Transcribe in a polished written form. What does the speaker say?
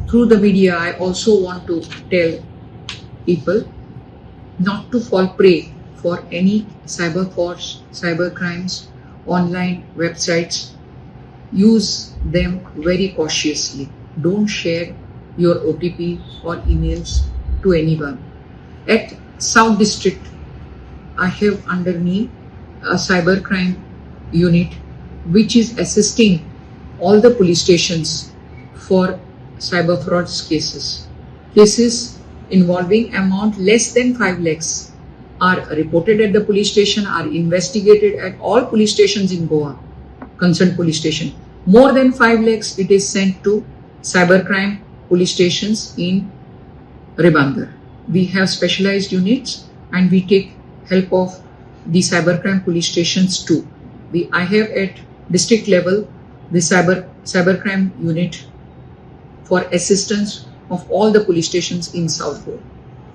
through the media, I also want to tell people not to fall prey for any cyber frauds, cyber crimes, online websites. Use them very cautiously. Don't share your OTP or emails to anyone. At South District, I have under me a cybercrime unit which is assisting all the police stations for cyber frauds cases. Cases involving amount less than 5 lakhs are reported at the police station, are investigated at all police stations in Goa, concerned police station. More than 5 lakhs, it is sent to cybercrime police stations in Ribandar. We have specialized units and we take help of the cybercrime police stations too. I have at district level the cybercrime unit for assistance of all the police stations in South Goa.